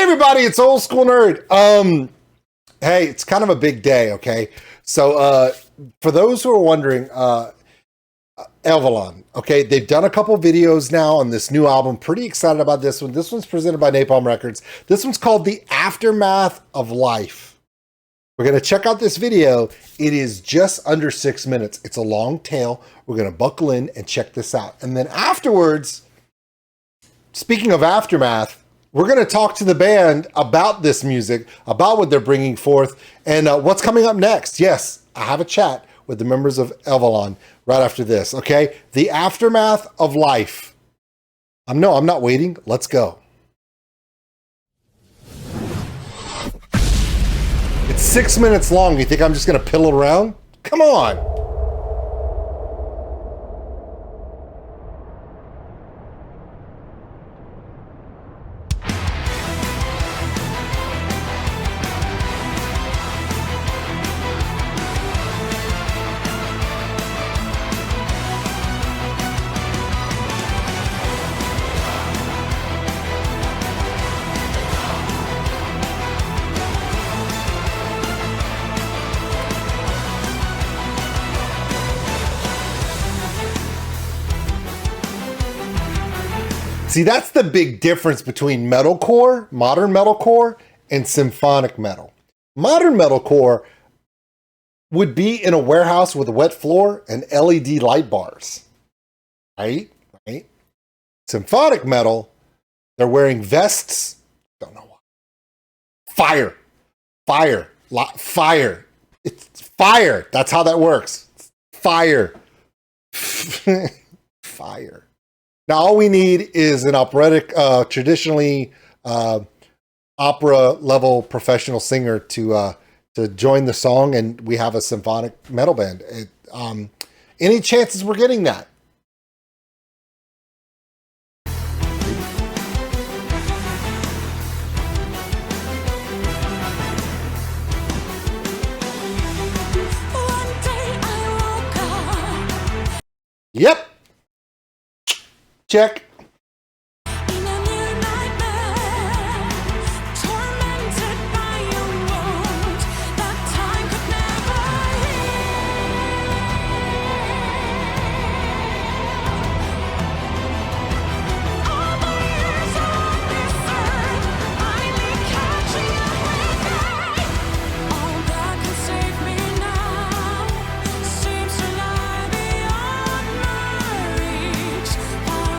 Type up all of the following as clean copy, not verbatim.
everybody, it's Old School Nerd. Hey, it's kind of a big day, okay? So for those who are wondering, Elvellon, okay, they've done a couple videos now on this new album. Pretty excited about this one. This one's presented by Napalm Records. This one's called The Aftermath of Life. We're going to check out this video. It is just under 6 minutes. It's a long tail. We're going to buckle in and check this out. And then afterwards, speaking of aftermath, we're going to talk to the band about this music, about what they're bringing forth, and what's coming up next. Yes, I have a chat with the members of Elvellon right after this, okay? The Aftermath of Life. I'm not waiting. Let's go. It's 6 minutes long. You think I'm just going to piddle around? Come on. See, that's the big difference between metalcore, modern metalcore, and symphonic metal. Modern metalcore would be in a warehouse with a wet floor and LED light bars, right? Symphonic metal, they're wearing vests. Don't know why. Fire. It's fire. That's how that works. Fire. Fire. Now, all we need is an operatic, traditionally opera-level professional singer to join the song, and we have a symphonic metal band. Any chances we're getting that? Yep. Check.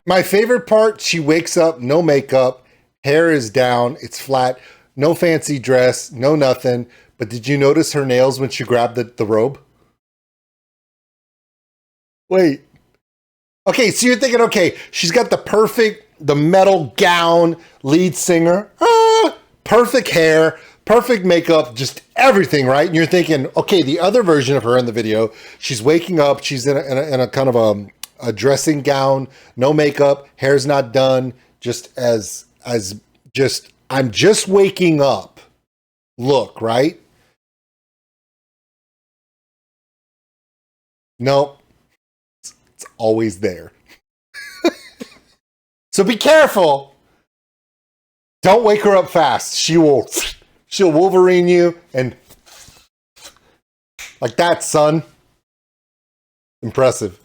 My favorite part, she wakes up, no makeup, hair is down, it's flat, no fancy dress, no nothing. But did you notice her nails when she grabbed the robe? Wait. Okay, so you're thinking, okay, she's got the metal gown, lead singer, perfect hair, perfect makeup, just everything, right? And you're thinking, okay, the other version of her in the video, she's waking up, she's in a kind of a dressing gown, no makeup, hair's not done, I'm just waking up look, right? Nope. It's always there. So be careful. Don't wake her up fast. She'll Wolverine you and like that, son. Impressive.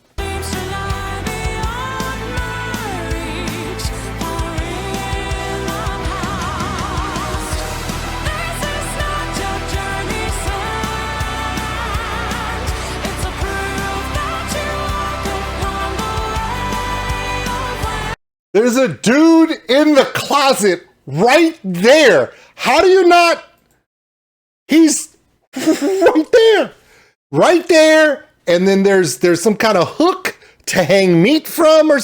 There's a dude in the closet right there. How do you not? He's right there. Right there. And then there's some kind of hook to hang meat from or...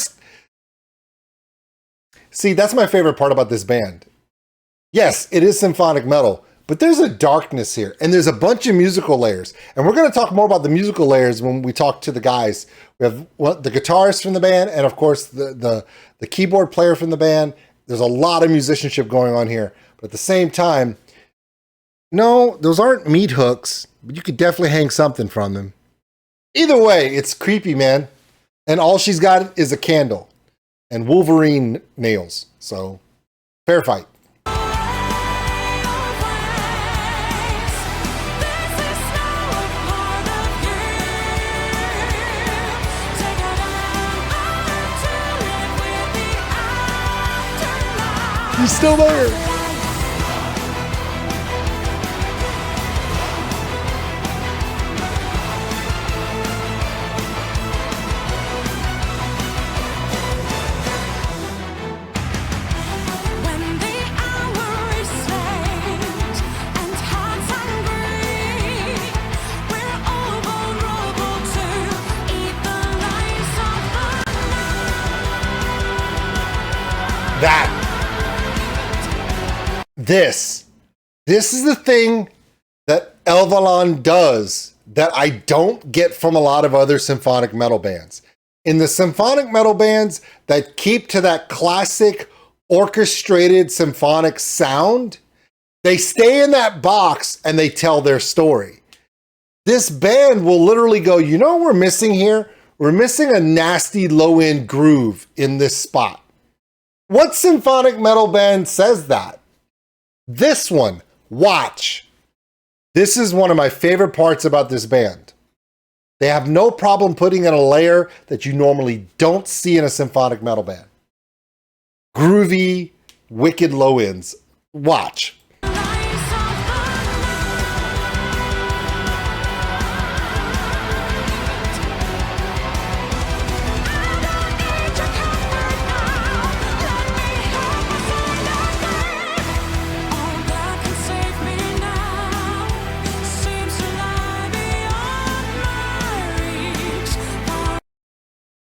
See, that's my favorite part about this band. Yes, it is symphonic metal, but there's a darkness here and there's a bunch of musical layers. And we're going to talk more about the musical layers when we talk to the guys. We have the guitarist from the band and of course the keyboard player from the band. There's a lot of musicianship going on here, but at the same time, no, those aren't meat hooks, but you could definitely hang something from them. Either way, it's creepy, man. And all she's got is a candle and Wolverine nails. So, fair fight. He's still there. This is the thing that Elvellon does that I don't get from a lot of other symphonic metal bands. In the symphonic metal bands that keep to that classic orchestrated symphonic sound, they stay in that box and they tell their story. This band will literally go, you know what we're missing here? We're missing a nasty low-end groove in this spot. What symphonic metal band says that? This one, watch. This is one of my favorite parts about this band. They have no problem putting in a layer that you normally don't see in a symphonic metal band. Groovy, wicked low ends. Watch.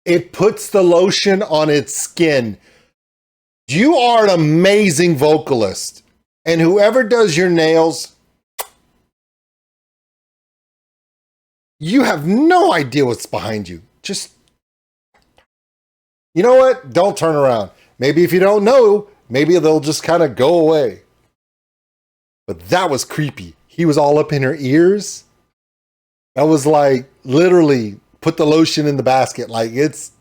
It puts the lotion on its skin. You are an amazing vocalist. And whoever does your nails, you have no idea what's behind you. Just, you know what? Don't turn around. Maybe if you don't know, maybe they'll just kind of go away. But that was creepy. He was all up in her ears. That was like literally put the lotion in the basket. Like it's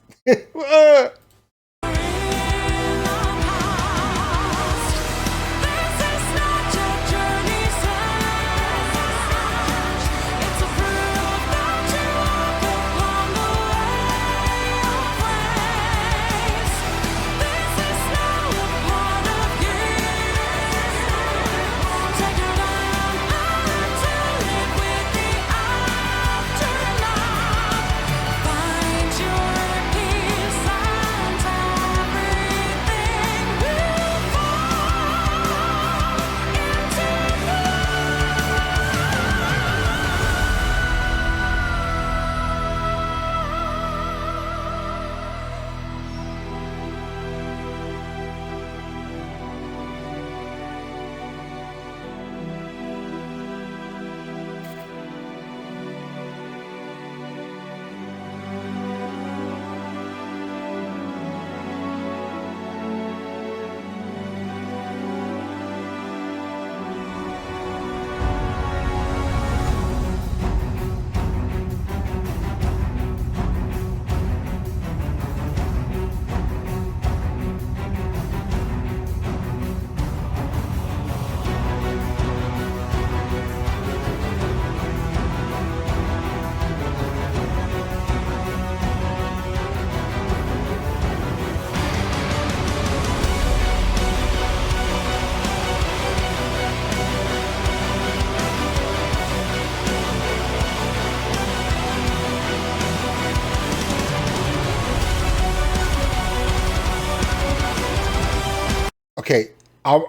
okay. I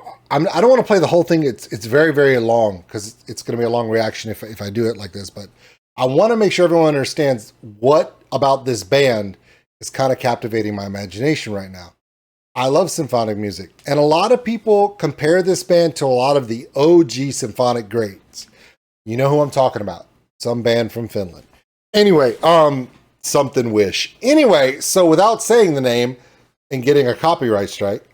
don't want to play the whole thing. It's very, very long because it's going to be a long reaction if I do it like this. But I want to make sure everyone understands what about this band is kind of captivating my imagination right now. I love symphonic music, and a lot of people compare this band to a lot of the OG symphonic greats. You know who I'm talking about? Some band from Finland. Anyway, something wish. Anyway, so without saying the name and getting a copyright strike,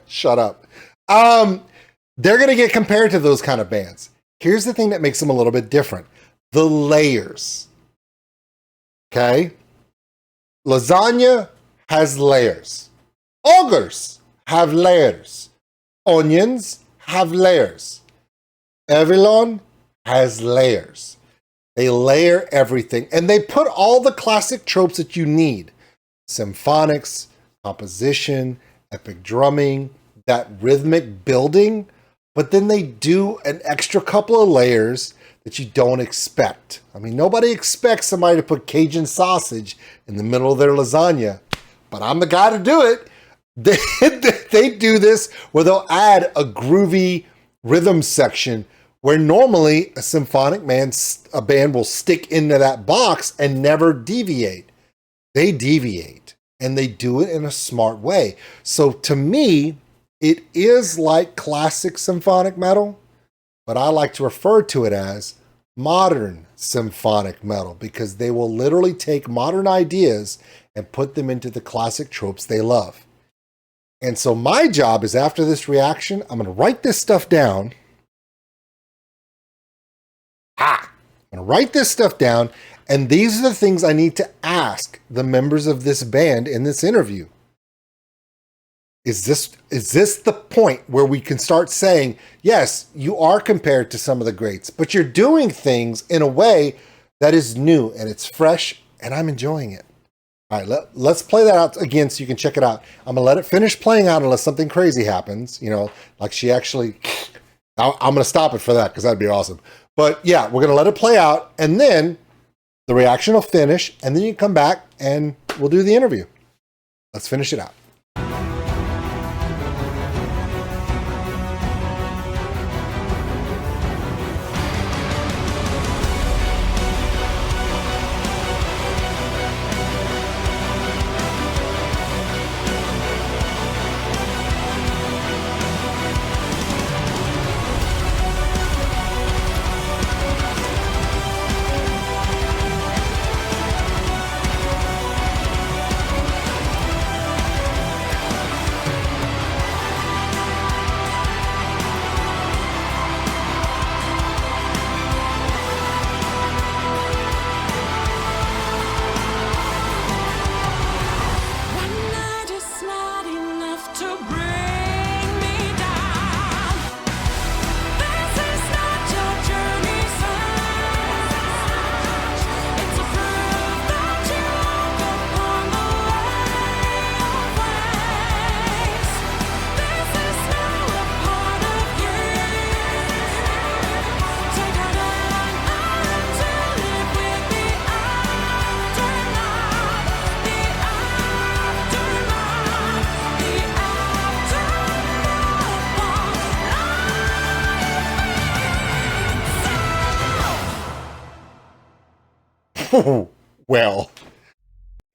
shut up. They're going to get compared to those kind of bands. Here's the thing that makes them a little bit different. The layers. Okay? Lasagna has layers. Ogres have layers. Onions have layers. Elvellon has layers. They layer everything, and they put all the classic tropes that you need. Symphonics, composition, epic drumming, that rhythmic building, but then they do an extra couple of layers that you don't expect. I mean, nobody expects somebody to put Cajun sausage in the middle of their lasagna, but I'm the guy to do it. They do this where they'll add a groovy rhythm section where normally a symphonic band will stick into that box and never deviate. They deviate, and they do it in a smart way. So to me, it is like classic symphonic metal, but I like to refer to it as modern symphonic metal because they will literally take modern ideas and put them into the classic tropes they love. And so my job is, after this reaction, I'm going to write this stuff down. I'm going to write this stuff down, and these are the things I need to ask the members of this band in this interview. Is this the point where we can start saying, yes, you are compared to some of the greats, but you're doing things in a way that is new and it's fresh, and I'm enjoying it. All right, let's play that out again so you can check it out. I'm going to let it finish playing out unless something crazy happens, like she actually... I'm going to stop it for that because that'd be awesome. But yeah, we're going to let it play out, and then the reaction will finish, and then you come back and we'll do the interview. Let's finish it out. Well,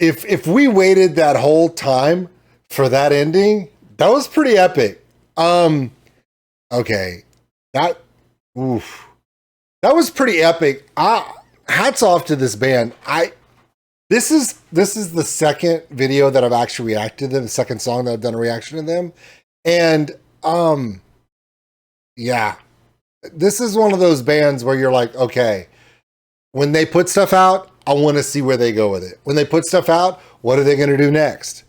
if we waited that whole time for that ending, that was pretty epic. Okay, that was pretty epic. Hats off to this band. This is the second video that I've actually reacted to them, the second song that I've done a reaction to them, and yeah, this is one of those bands where you're like, okay, when they put stuff out, I want to see where they go with it. When they put stuff out, what are they going to do next?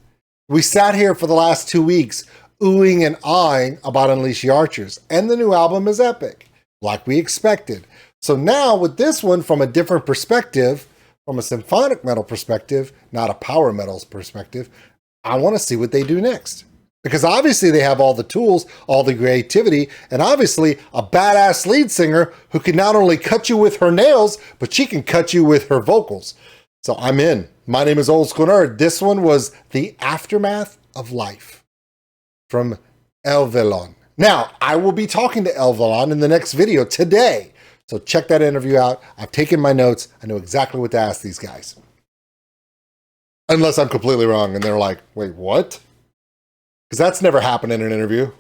We sat here for the last 2 weeks oohing and ahhing about Unleash the Archers, and the new album is epic, like we expected. So now with this one, from a different perspective, from a symphonic metal perspective, not a power metals perspective, I want to see what they do next. Because obviously they have all the tools, all the creativity, and obviously a badass lead singer who can not only cut you with her nails, but she can cut you with her vocals. So I'm in. My name is OldSkuleNerd. This one was The Aftermath of Life from Elvellon. Now, I will be talking to Elvellon in the next video today. So check that interview out. I've taken my notes. I know exactly what to ask these guys. Unless I'm completely wrong and they're like, wait, what? Because that's never happened in an interview.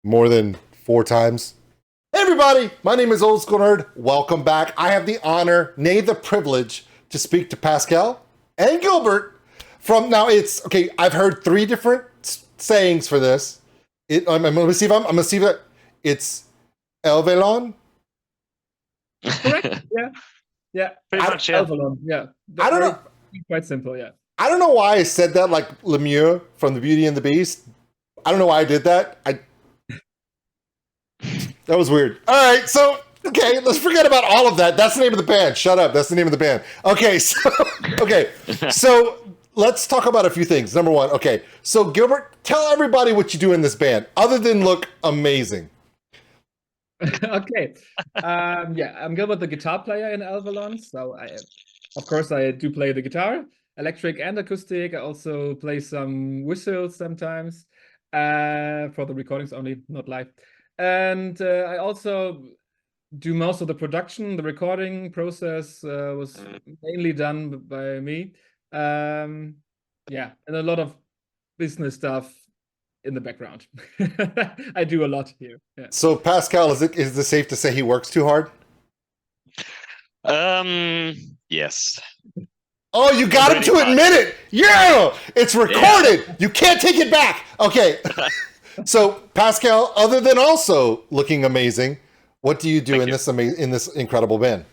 More than 4 times. Hey everybody, my name is OldSkuleNerd. Welcome back. I have the honor, nay the privilege, to speak to Pascal and Gilbert from, now it's, okay, I've heard 3 different sayings for this. I'm gonna see if it's Elvellon. Correct. Yeah. Pretty much, yeah. Elvellon, yeah. I don't know. Quite simple, yeah. I don't know why I said that like Lemieux from The Beauty and the Beast. I don't know why I did that. That was weird. All right, so, okay, let's forget about all of that. That's the name of the band. Shut up. That's the name of the band. Okay, so let's talk about a few things. Number one, okay, so Gilbert, tell everybody what you do in this band, other than look amazing. Okay. Yeah, I'm Gilbert, the guitar player in Elvellon. So of course, I do play the guitar, electric and acoustic. I also play some whistles sometimes, for the recordings only, not live. And I also do most of the production. The recording process was mainly done by me. Yeah, and a lot of business stuff in the background. I do a lot here. Yeah. So Pascal, is it safe to say he works too hard? Yes. Oh, you got him to admit it. Yeah, it's recorded. Yeah. You can't take it back. Okay. So Pascal, other than also looking amazing, what do you do in this incredible band?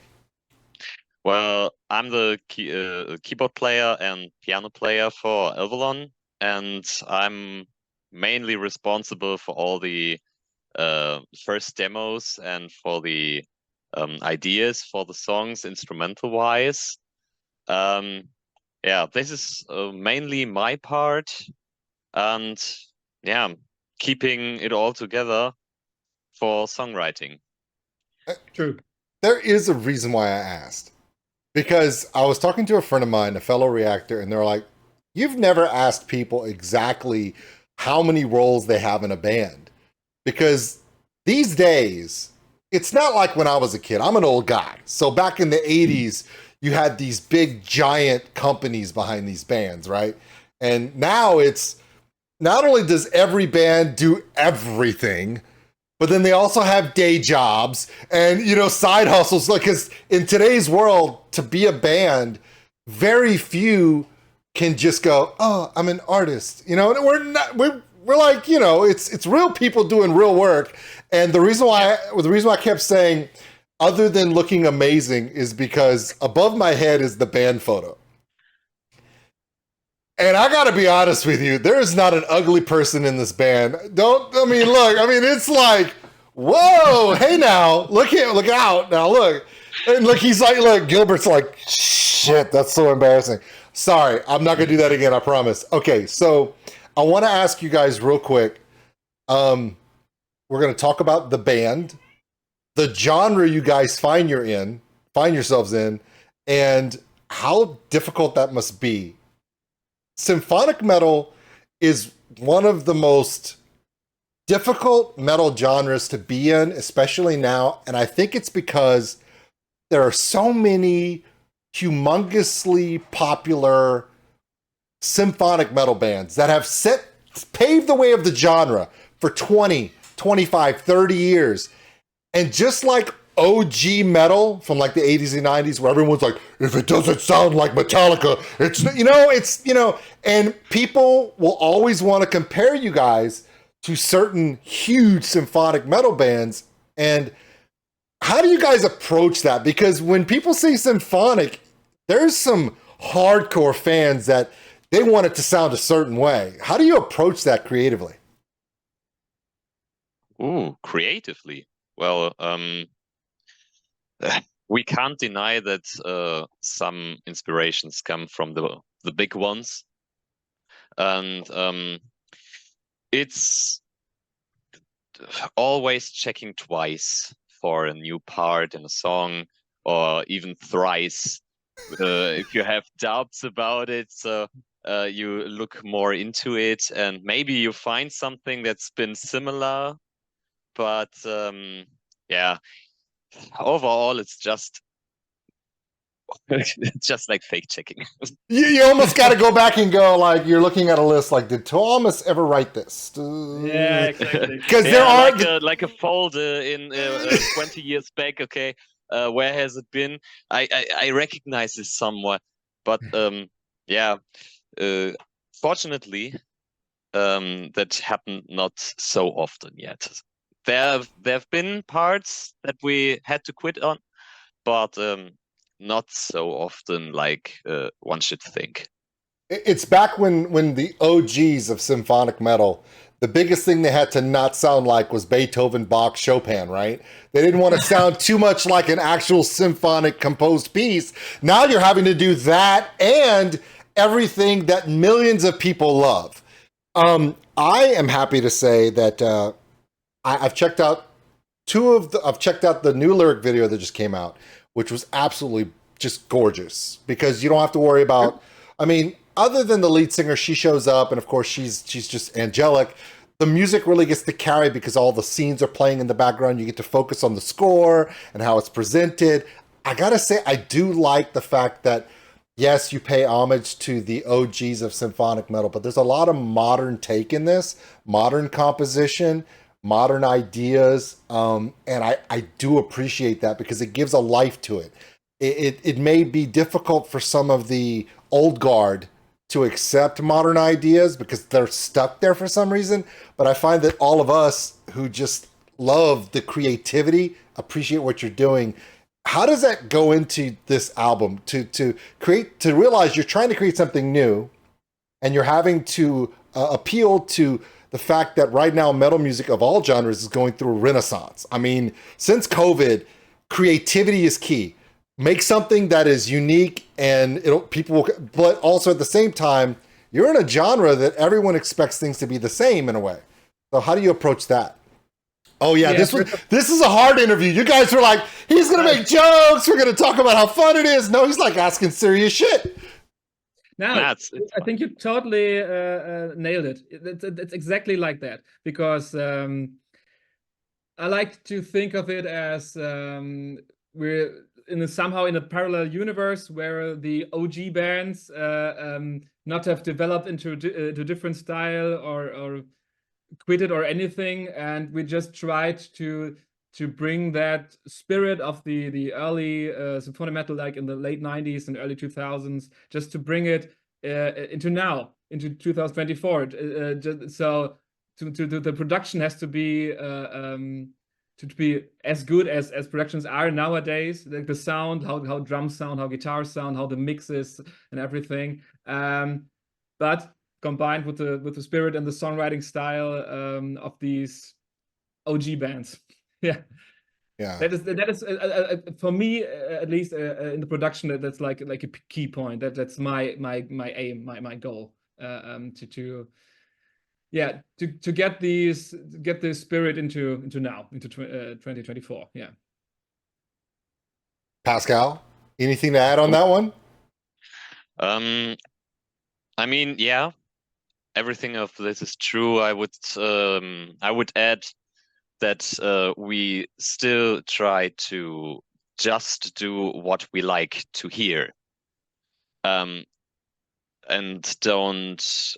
Well, I'm the keyboard player and piano player for Elvellon, and I'm mainly responsible for all the first demos and for the ideas for the songs, instrumental-wise. Yeah, this is mainly my part, and yeah, keeping it all together for songwriting. True. There is a reason why I asked. Because I was talking to a friend of mine, a fellow reactor, and they're like, you've never asked people exactly how many roles they have in a band. Because these days, it's not like when I was a kid. I'm an old guy. So back in the 80s, you had these big, giant companies behind these bands, right? And now it's not only does every band do everything, but then they also have day jobs and, side hustles. Like, because in today's world, to be a band, very few can just go, oh, I'm an artist. And we're like, it's real people doing real work. And the reason why I kept saying, other than looking amazing, is because above my head is the band photo. And I gotta be honest with you, there is not an ugly person in this band. It's like, whoa, hey now, look out, now look. And look, he's like, look, Gilbert's like, shit, that's so embarrassing. Sorry, I'm not gonna do that again, I promise. Okay, so I wanna ask you guys real quick. We're gonna talk about the band, the genre you guys find yourselves in, and how difficult that must be. Symphonic metal is one of the most difficult metal genres to be in, especially now. And I think it's because there are so many humongously popular symphonic metal bands that have paved the way of the genre for 20, 25, 30 years. And just like OG metal from like the 80s and 90s, where everyone's like, if it doesn't sound like Metallica, and people will always want to compare you guys to certain huge symphonic metal bands. And how do you guys approach that? Because when people say symphonic, there's some hardcore fans that they want it to sound a certain way. How do you approach that creatively? Ooh, creatively. Well, we can't deny that some inspirations come from the big ones, and it's always checking twice for a new part in a song, or even thrice if you have doubts about it. So you look more into it, and maybe you find something that's been similar, but yeah. Overall, it's just like fake checking. You almost got to go back and go, like, you're looking at a list, like, did Thomas ever write this? Yeah, exactly. Because there are like a folder in 20 years back. Okay, where has it been? I recognize this somewhat, but yeah, fortunately, that happened not so often yet. There have been parts that we had to quit on, but not so often like one should think. It's back when the OGs of symphonic metal, the biggest thing they had to not sound like was Beethoven, Bach, Chopin, right? They didn't want to sound too much like an actual symphonic composed piece. Now you're having to do that and everything that millions of people love. I am happy to say that I've checked out I've checked out the new lyric video that just came out, which was absolutely just gorgeous because you don't have to worry about, I mean, other than the lead singer, she shows up and of course she's just angelic. The music really gets to carry because all the scenes are playing in the background. You get to focus on the score and how it's presented. I gotta say, I do like the fact that, yes, you pay homage to the OGs of symphonic metal, but there's a lot of modern take in this, modern composition, modern ideas, and I do appreciate that because it gives a life to it. It may be difficult for some of the old guard to accept modern ideas because they're stuck there for some reason, but I find that all of us who just love the creativity, appreciate what you're doing. How does that go into this album to realize you're trying to create something new and you're having to appeal to the fact that right now metal music of all genres is going through a renaissance? I mean, since COVID, creativity is key. Make something that is unique and but also at the same time, you're in a genre that everyone expects things to be the same in a way. So how do you approach that? Oh yeah, this is a hard interview. You guys were like, he's gonna make jokes. We're gonna talk about how fun it is. No, he's like asking serious shit. Now, I think you totally nailed it. It's exactly like that because I like to think of it as we're somehow in a parallel universe where the OG bands not have developed into a different style or quit it or anything, and we just tried to bring that spirit of the early symphonic metal, like in the late 90s and early 2000s, just to bring it into 2024. So the production has to be as good as productions are nowadays, like the sound, how drums sound, how guitars sound, how the mixes and everything, but combined with the spirit and the songwriting style of these OG bands. Yeah. That is for me at least in the production, that's like a key point. That's my aim, my goal, to get this spirit into 2024. Yeah. Pascal, anything to add on that one? I mean, yeah, everything of this is true. I would add that we still try to just do what we like to hear, and don't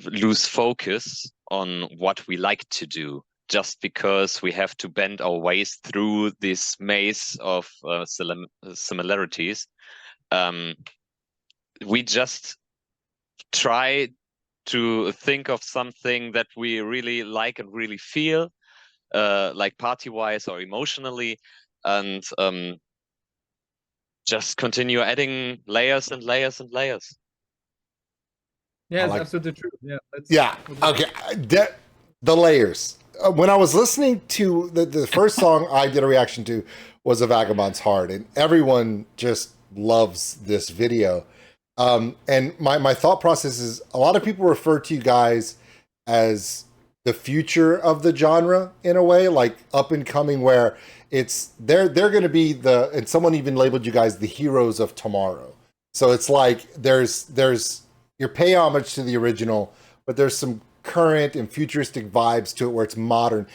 lose focus on what we like to do just because we have to bend our ways through this maze of similarities. We just try to think of something that we really like and really feel, like party-wise or emotionally, and just continue adding layers and layers and layers. Yeah, it's absolutely true. Yeah. Okay. The layers. When I was listening to the first song I did a reaction to was A Vagabond's Heart, and everyone just loves this video. And my thought process is a lot of people refer to you guys as the future of the genre in a way, like up and coming, where they're going to be and someone even labeled you guys the heroes of tomorrow. So it's like there's you pay homage to the original, but there's some current and futuristic vibes to it where it's modern.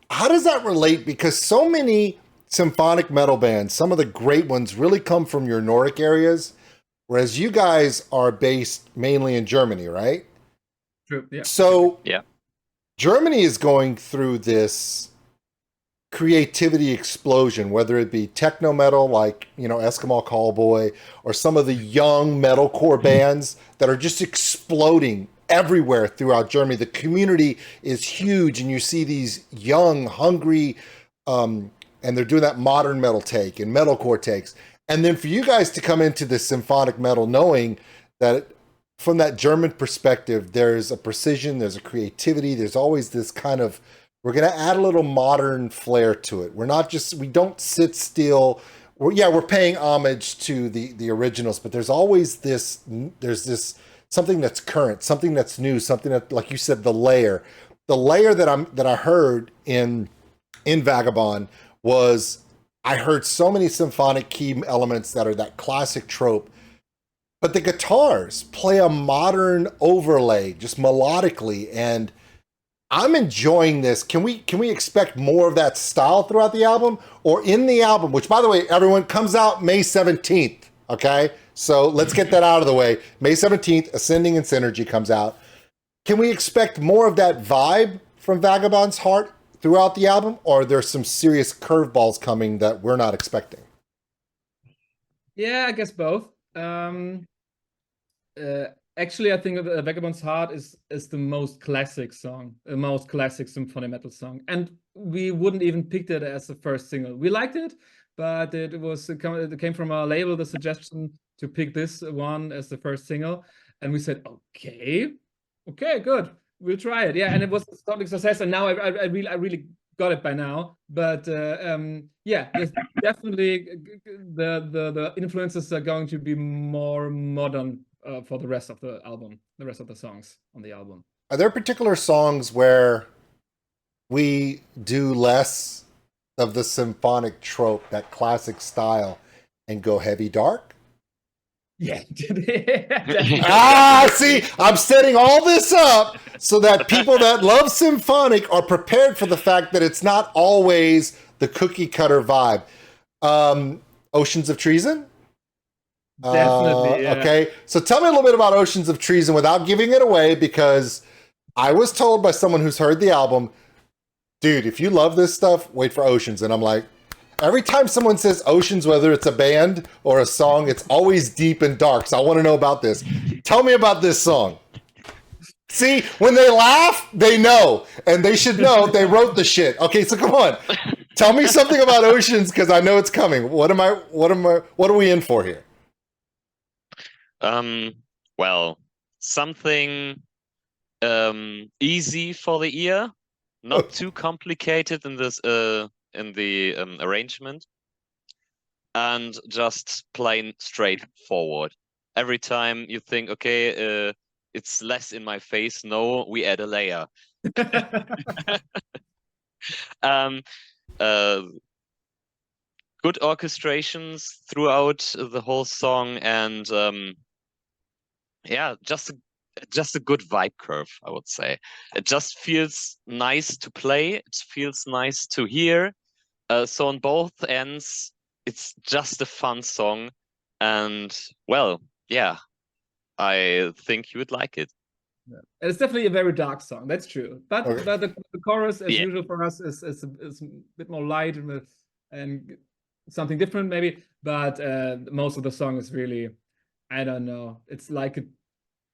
How does that relate? Because so many symphonic metal bands, some of the great ones, really come from your Nordic areas, whereas you guys are based mainly in Germany, right? True. Yeah. So yeah, Germany is going through this creativity explosion, whether it be techno metal like, Eskimo Callboy, or some of the young metalcore bands that are just exploding everywhere throughout Germany. The community is huge, and you see these young, hungry, and they're doing that modern metal take and metalcore takes. And then for you guys to come into this symphonic metal knowing that from that German perspective, there's a precision, there's a creativity, there's always this kind of, we're going to add a little modern flair to it. We don't sit still. we're paying homage to the originals, but there's always this something that's current, something that's new, something that, like you said, the layer that I heard in Vagabond was, I heard so many symphonic key elements that are that classic trope, but the guitars play a modern overlay just melodically, and I'm enjoying this. Can we expect more of that style throughout the album, or in the album, which, by the way, everyone, comes out May 17th, okay? So let's get that out of the way. May 17th, Ascending and Synergy comes out. Can we expect more of that vibe from Vagabond's Heart throughout the album, or are there some serious curveballs coming that we're not expecting? Yeah, I guess both. Actually, I think Vagabond's Heart is the most classic song, the most classic symphony metal song, and we wouldn't even pick it as the first single. We liked it, but it came from our label, the suggestion to pick this one as the first single, and we said, okay, good, we'll try it. Yeah, and it was a total success, and now I really got it by now. But yeah, there's definitely the influences are going to be more modern for the rest of the album, the rest of the songs on the album. Are there particular songs where we do less of the symphonic trope, that classic style, and go heavy dark? Yeah. See, I'm setting all this up so that people that love symphonic are prepared for the fact that it's not always the cookie cutter vibe. Oceans of Treason? Definitely, yeah. Okay, so tell me a little bit about Oceans of Treason without giving it away, because I was told by someone who's heard the album, dude, if you love this stuff, wait for Oceans. And I'm like, every time someone says Oceans, whether it's a band or a song, it's always deep and dark. So I want to know about this. Tell me about this song. See, when they laugh, they know, and they should know they wrote the shit. Okay, so come on, tell me something about Oceans, because I know it's coming. What are we in for here? Well, something easy for the ear, not too complicated in this in the arrangement, and just plain straightforward. Every time you think, okay, it's less in my face, no, we add a layer. Good orchestrations throughout the whole song, and yeah, just a good vibe curve, I would say. It just feels nice to play. It feels nice to hear. So on both ends, it's just a fun song, and well, yeah, I think you would like it. Yeah. And it's definitely a very dark song. That's true. But Okay. the chorus, as usual for us, is a bit more light and something different maybe. But most of the song is really, I don't know. It's like a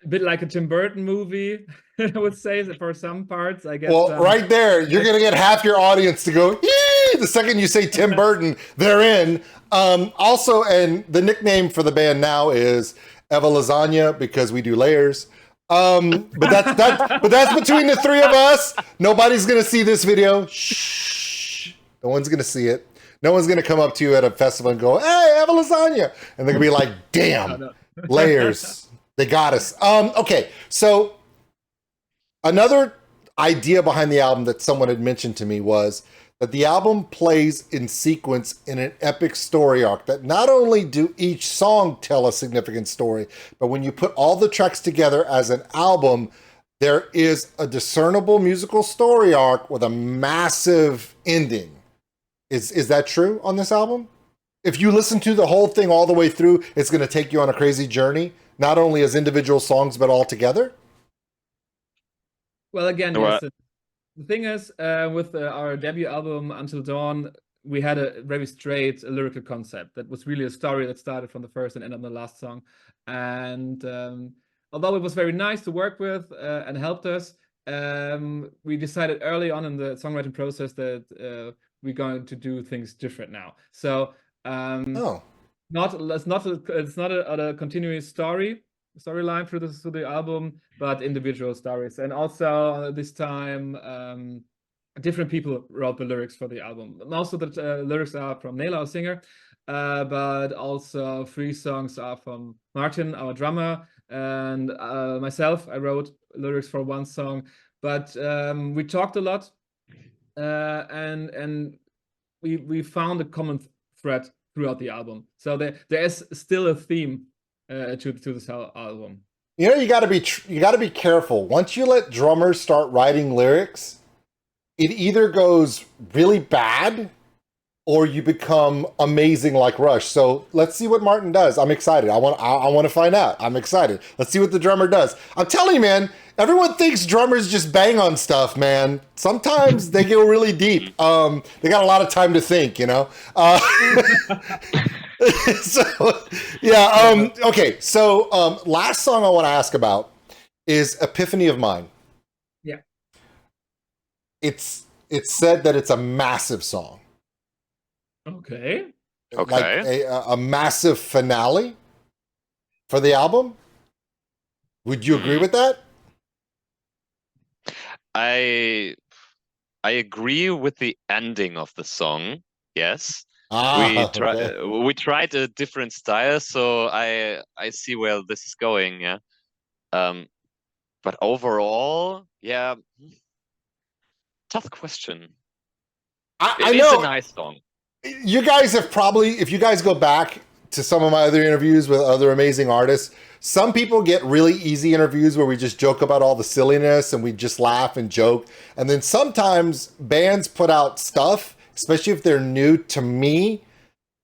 bit like a Tim Burton movie, I would say, for some parts, I guess. Well, right there, you're going to get half your audience to go, yee! The second you say Tim Burton, they're in. Also, and the nickname for the band now is Eva Lasagna, because we do layers. But that's between the three of us. Nobody's going to see this video. Shh. No one's going to see it. No one's going to come up to you at a festival and go, hey, Eva Lasagna. And they're going to be like, damn, layers. They got us. Okay, so another idea behind the album that someone had mentioned to me was that the album plays in sequence in an epic story arc, that not only do each song tell a significant story, but when you put all the tracks together as an album, there is a discernible musical story arc with a massive ending. Is that true on this album? If you listen to the whole thing all the way through, it's going to take you on a crazy journey, not only as individual songs, but all together? Well, again, yes, the thing is, with our debut album, Until Dawn, we had a very straight lyrical concept that was really a story that started from the first and ended on the last song. And although it was very nice to work with and helped us, we decided early on in the songwriting process that we're going to do things different now. So it's not a continuous storyline through the album, but individual stories. And also this time, different people wrote the lyrics for the album. Most of the lyrics are from Nela, our singer, but also 3 songs are from Martin, our drummer, and myself. I wrote lyrics for 1 song, but we talked a lot, and we found a common thread throughout the album. So there is still a theme to this album. You know, you got to be careful. Once you let drummers start writing lyrics, it either goes really bad or you become amazing like Rush. So let's see what Martin does. I'm excited. I want to find out. I'm excited. Let's see what the drummer does. I'm telling you, man, everyone thinks drummers just bang on stuff, man. Sometimes they go really deep. They got a lot of time to think, you know? So, yeah. Okay. So, last song I want to ask about is Epiphany of Mine. Yeah. It's said that it's a massive song. Okay. Okay. Like a massive finale for the album. Would you agree with that? I agree with the ending of the song. Yes. Okay. We tried a different style, so I see where this is going, yeah. But overall, yeah, tough question. I It is know a nice song. you guys have probably, if you guys go back to some of my other interviews with other amazing artists, some people get really easy interviews where we just joke about all the silliness and we just laugh and joke. And then sometimes bands put out stuff, especially if they're new to me.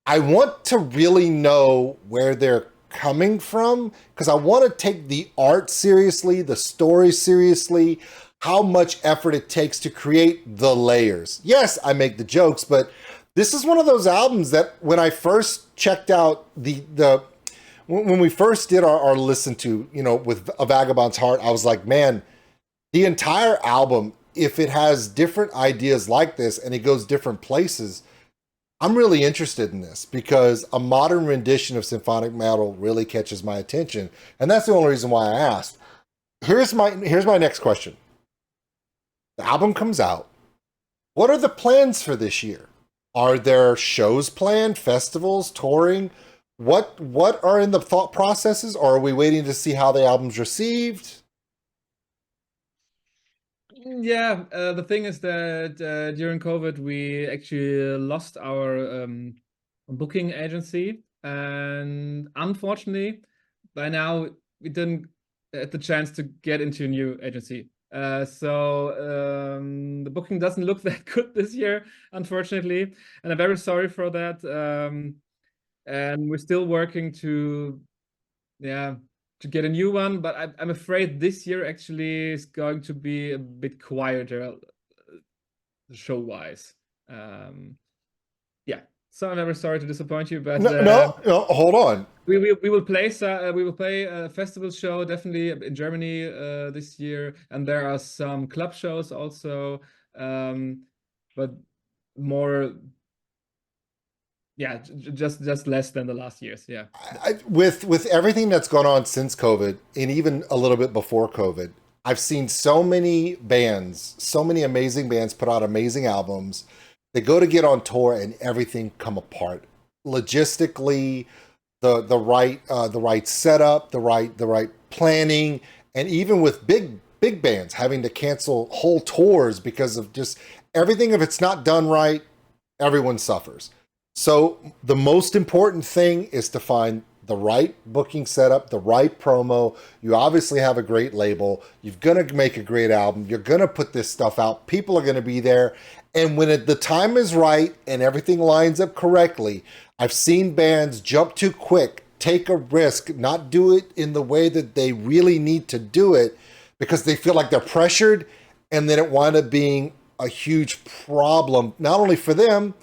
I want to really know where they're coming from because I want to take the art seriously, the story seriously, how much effort it takes to create the layers. Yes, I make the jokes, but this is one of those albums that when I first checked out when we first did our listen to, you know, with A Vagabond's Heart, I was like, man, the entire album, if it has different ideas like this and it goes different places, I'm really interested in this because a modern rendition of symphonic metal really catches my attention. And that's the only reason why I asked. Here's my next question. The album comes out. What are the plans for this year? Are there shows planned, festivals, touring? What are in the thought processes, or are we waiting to see how the album's received? Yeah, the thing is that during COVID, we actually lost our booking agency, and unfortunately, by now we didn't get the chance to get into a new agency. So the booking doesn't look that good this year, unfortunately, and I'm very sorry for that. And we're still working to get a new one, but I'm afraid this year actually is going to be a bit quieter show-wise. Yeah, so I'm very sorry to disappoint you, but No, hold on. we will play a festival show definitely in Germany this year, and there are some club shows also, but more. Yeah, just less than the last years. Yeah. With everything that's gone on since COVID, and even a little bit before COVID, I've seen so many bands, so many amazing bands put out amazing albums. They go to get on tour and everything come apart. Logistically, the right setup, the right planning, and even with big bands having to cancel whole tours because of just everything. If it's not done right, everyone suffers. So the most important thing is to find the right booking setup, the right promo. You obviously have a great label. You're going to make a great album. You're going to put this stuff out. People are going to be there. And when the time is right and everything lines up correctly, I've seen bands jump too quick, take a risk, not do it in the way that they really need to do it because they feel like they're pressured, and then it winds up being a huge problem, not only for them,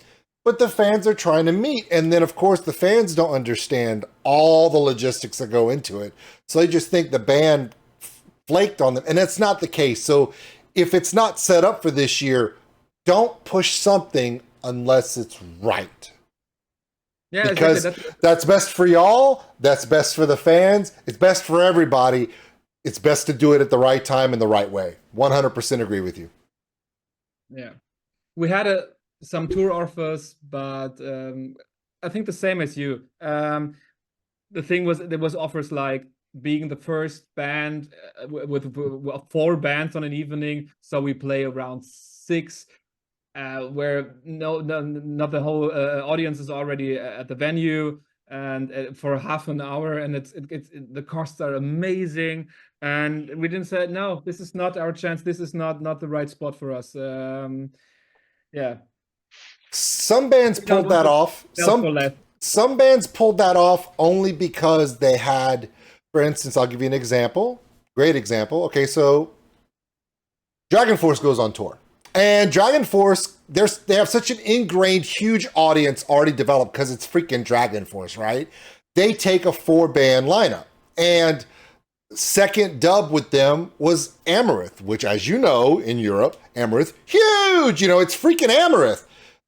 but the fans are trying to meet. And then, of course, the fans don't understand all the logistics that go into it. So they just think the band flaked on them. And that's not the case. So if it's not set up for this year, don't push something unless it's right. Yeah, because exactly. That's best for y'all. That's best for the fans. It's best for everybody. It's best to do it at the right time and the right way. 100% agree with you. Yeah. We had some tour offers, but I think the same as you. The thing was, there was offers like being the first band with 4 bands on an evening, so we play around 6, where not the whole audience is already at the venue, and for half an hour, and the costs are amazing, and we didn't say no. This is not our chance. This is not the right spot for us. Yeah. Some bands pulled that off. Some bands pulled that off only because they had, for instance, I'll give you an example. Great example. Okay, so Dragon Force goes on tour. And Dragon Force, they have such an ingrained, huge audience already developed because it's freaking Dragon Force, right? They take a 4-band lineup. And second dub with them was Amarith, which, as you know, in Europe, Amarith, huge, it's freaking Amarith.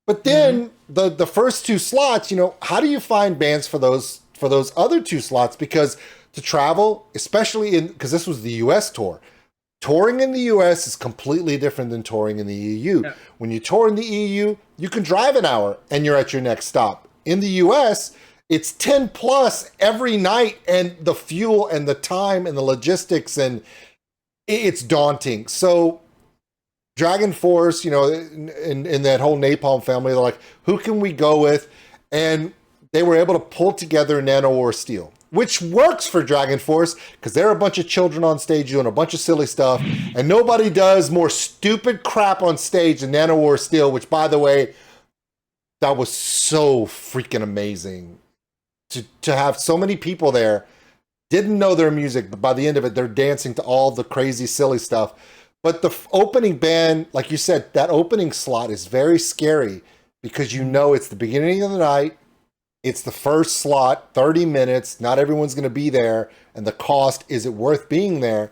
But then the first 2 slots, how do you find bands for those other 2 slots? Because to travel, especially because this was the US tour, touring in the US is completely different than touring in the EU. Yeah. When you tour in the EU, you can drive an hour and you're at your next stop. In the US, it's 10 plus every night, and the fuel and the time and the logistics, and it's daunting. So Dragon Force, in that whole Napalm family, they're like, who can we go with? And they were able to pull together Nano War Steel, which works for Dragon Force because they're a bunch of children on stage doing a bunch of silly stuff, and nobody does more stupid crap on stage than Nano War Steel, which, by the way, that was so freaking amazing to have so many people there, didn't know their music, but by the end of it, they're dancing to all the crazy, silly stuff. But the opening band, like you said, that opening slot is very scary because it's the beginning of the night. It's the first slot, 30 minutes. Not everyone's going to be there. And the cost, is it worth being there?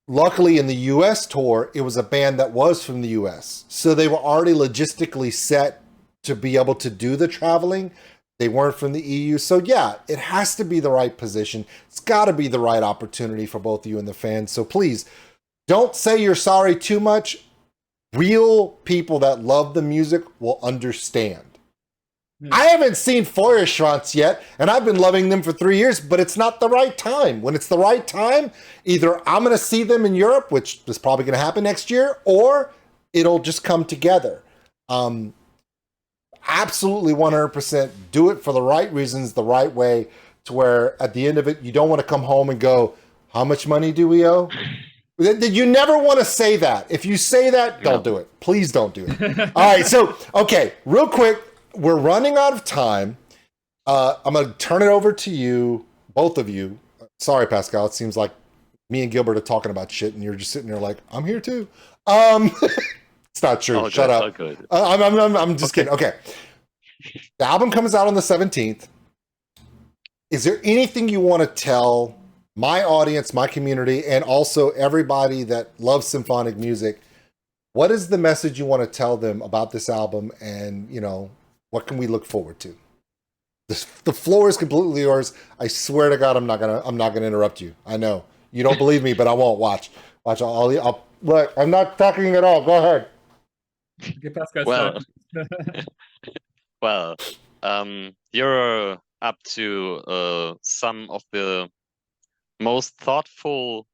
Luckily, in the US tour, it was a band that was from the US. So they were already logistically set to be able to do the traveling. They weren't from the EU. So yeah, it has to be the right position. It's got to be the right opportunity for both you and the fans. So please, don't say you're sorry too much. Real people that love the music will understand. I haven't seen Feuerschwanz yet, and I've been loving them for 3 years, but it's not the right time. When it's the right time, either I'm going to see them in Europe, which is probably going to happen next year, or it'll just come together. Absolutely 100% do it for the right reasons, the right way, to where at the end of it, you don't want to come home and go, how much money do we owe? You never want to say that. If you say that, don't do it. Please don't do it. All right. So, okay, real quick, we're running out of time. I'm going to turn it over to you, both of you. Sorry, Pascal. It seems like me and Gilbert are talking about shit, and you're just sitting there like, I'm here too. It's not true. Oh, shut up. I'm just kidding. Okay. The album comes out on the 17th. Is there anything you want to tell my audience, my community, and also everybody that loves symphonic music? What is the message you want to tell them about this album, and what can we look forward to? The floor is completely yours. I swear to God, I'm not gonna interrupt you. I know you don't believe me, but I won't. Watch. I'll look. I'm not talking at all. Go ahead. Well, you're up to some of the most thoughtful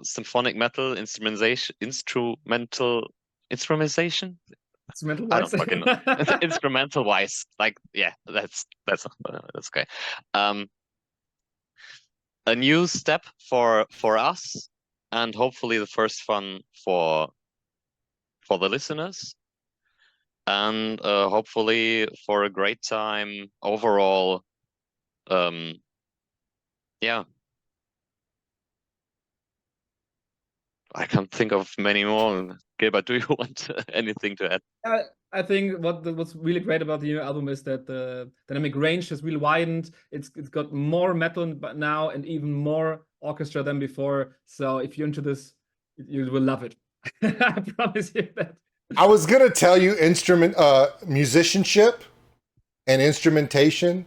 symphonic metal instrumentation. I don't fucking know. Instrumental wise, like, yeah, that's okay. A new step for us, and hopefully the first one for the listeners, and hopefully for a great time overall. Yeah. I can't think of many more. Gilbert, do you want anything to add? I think what's really great about the new album is that the dynamic range has really widened. It's got more metal now and even more orchestra than before. So if you're into this, you will love it. I promise you that. I was gonna tell you musicianship and instrumentation,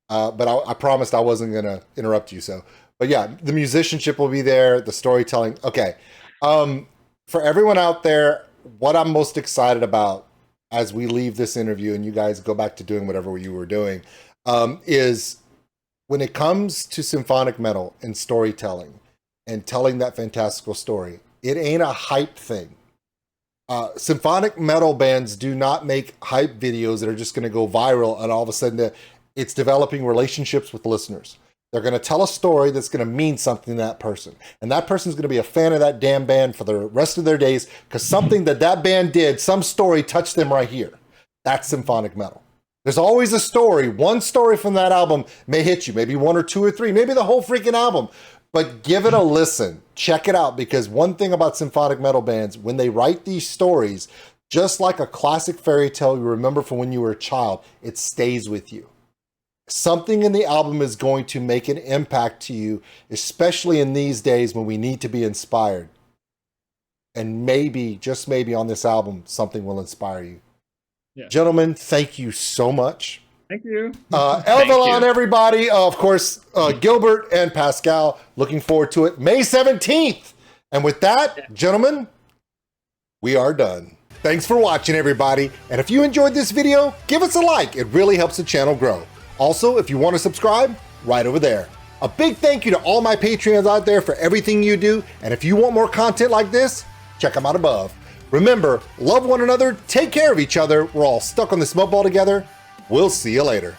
but I promised I wasn't gonna interrupt you. So, but yeah, the musicianship will be there. The storytelling. Okay. For everyone out there, what I'm most excited about as we leave this interview and you guys go back to doing whatever you were doing, is when it comes to symphonic metal and storytelling and telling that fantastical story, it ain't a hype thing. Symphonic metal bands do not make hype videos that are just going to go viral and all of a sudden it's developing relationships with listeners. They're going to tell a story that's going to mean something to that person. And that person's going to be a fan of that damn band for the rest of their days because something that band did, some story touched them right here. That's symphonic metal. There's always a story. One story from that album may hit you, maybe one or two or three, maybe the whole freaking album. But give it a listen. Check it out, because one thing about symphonic metal bands, when they write these stories, just like a classic fairy tale you remember from when you were a child, it stays with you. Something in the album is going to make an impact to you, especially in these days when we need to be inspired. And maybe, just maybe on this album, something will inspire you. Yeah. Gentlemen, thank you so much. Thank you. Elvellon, everybody. Of course, Gilbert and Pascal. Looking forward to it. May 17th. And with that, gentlemen, we are done. Thanks for watching, everybody. And if you enjoyed this video, give us a like. It really helps the channel grow. Also, if you want to subscribe, right over there. A big thank you to all my Patreons out there for everything you do. And if you want more content like this, check them out above. Remember, love one another, take care of each other. We're all stuck on this mud ball together. We'll see you later.